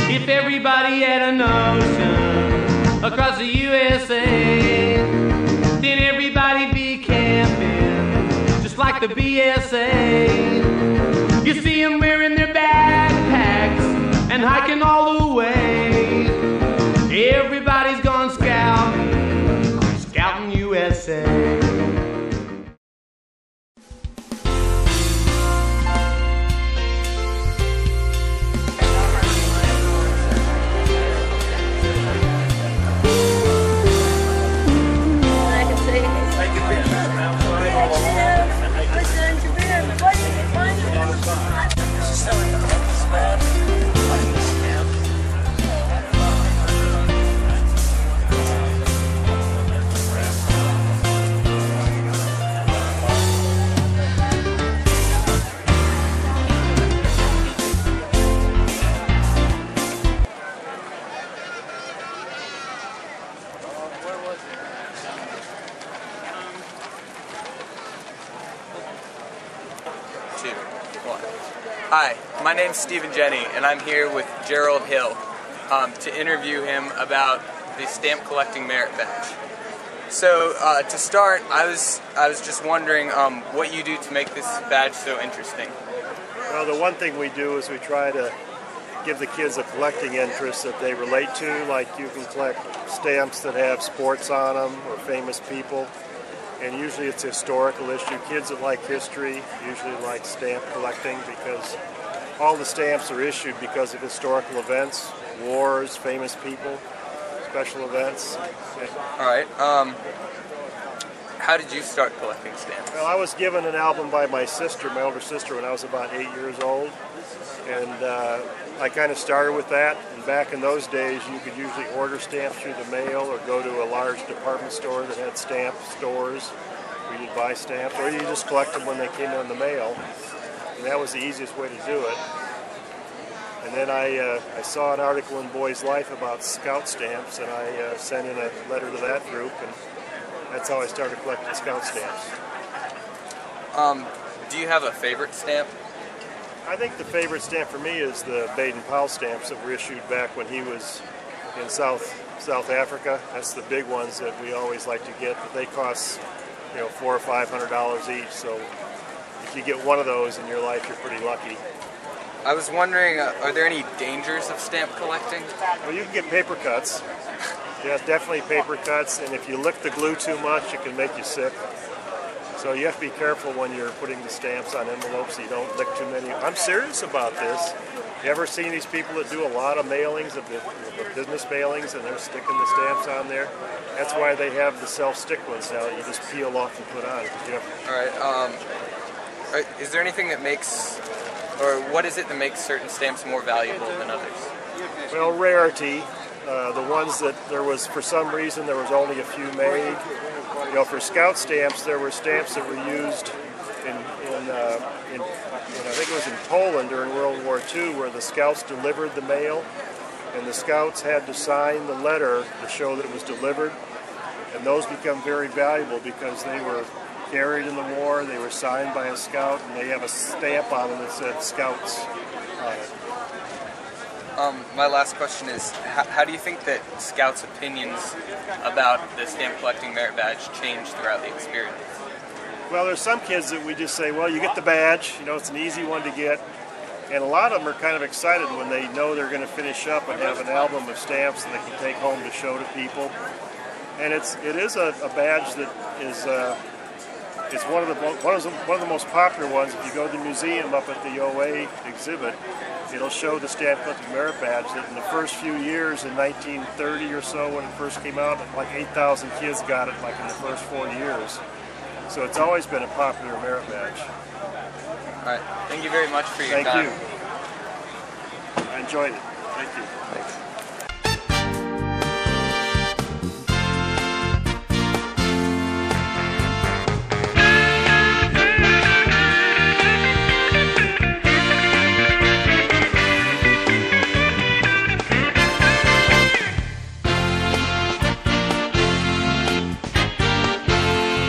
If everybody had an ocean across the USA, then everybody'd be camping just like the BSA. You see them wearing their backpacks and hiking all the way. Everybody's gone scouting, scouting USA. Hi, my name's Stephen Jenny, and I'm here with Gerald Hill to interview him about the stamp collecting merit badge. So to start, I was just wondering what you do to make this badge so interesting. Well, the one thing we do is we try to give the kids a collecting interest that they relate to, like you can collect stamps that have sports on them or famous people. And usually it's a historical issue. Kids that like history usually like stamp collecting because all the stamps are issued because of historical events, wars, famous people, special events. All right. How did you start collecting stamps? Well, I was given an album by my sister, my older sister, when I was about 8 years old. And I kind of started with that. And back in those days, you could usually order stamps through the mail or go to a large department store that had stamp stores where you'd buy stamps, or you just collect them when they came in the mail. And that was the easiest way to do it. And then I saw an article in Boys Life about Scout stamps, and I sent in a letter to that group, and that's how I started collecting Scout stamps. Do you have a favorite stamp? I think the favorite stamp for me is the Baden-Powell stamps that were issued back when he was in South Africa. That's the big ones that we always like to get, but they cost, you know, $400 or $500 each. So if you get one of those in your life, you're pretty lucky. I was wondering, are there any dangers of stamp collecting? Well, you can get paper cuts. Yeah, definitely paper cuts, and if you lick the glue too much, it can make you sick. So you have to be careful when you're putting the stamps on envelopes so you don't lick too many. I'm serious about this. You ever seen these people that do a lot of mailings, of the business mailings, and they're sticking the stamps on there? That's why they have the self-stick ones now that you just peel off and put on. All right. Is there anything that makes, or what is it that makes certain stamps more valuable than others? Well, rarity. The ones that there was, for some reason, there was only a few made. You know, for Scout stamps, there were stamps that were used in I think it was in Poland during World War II, where the Scouts delivered the mail, and the Scouts had to sign the letter to show that it was delivered. And those become very valuable because they were carried in the war, they were signed by a Scout, and they have a stamp on them that said Scouts on it. My last question is, how do you think that Scouts' opinions about the stamp collecting merit badge changed throughout the experience? Well, there's some kids that we just say, well, you get the badge, you know, it's an easy one to get. And a lot of them are kind of excited when they know they're going to finish up and have an album of stamps that they can take home to show to people. And it is a badge that is it's one of the most popular ones. If you go to the museum up at the OA exhibit, it'll show the stamp collecting merit badge that in the first few years, in 1930 or so, when it first came out, like 8,000 kids got it like in the first 4 years. So it's always been a popular merit badge. All right. Thank you very much for your time. Thank you. I enjoyed it. Thank you. Thanks.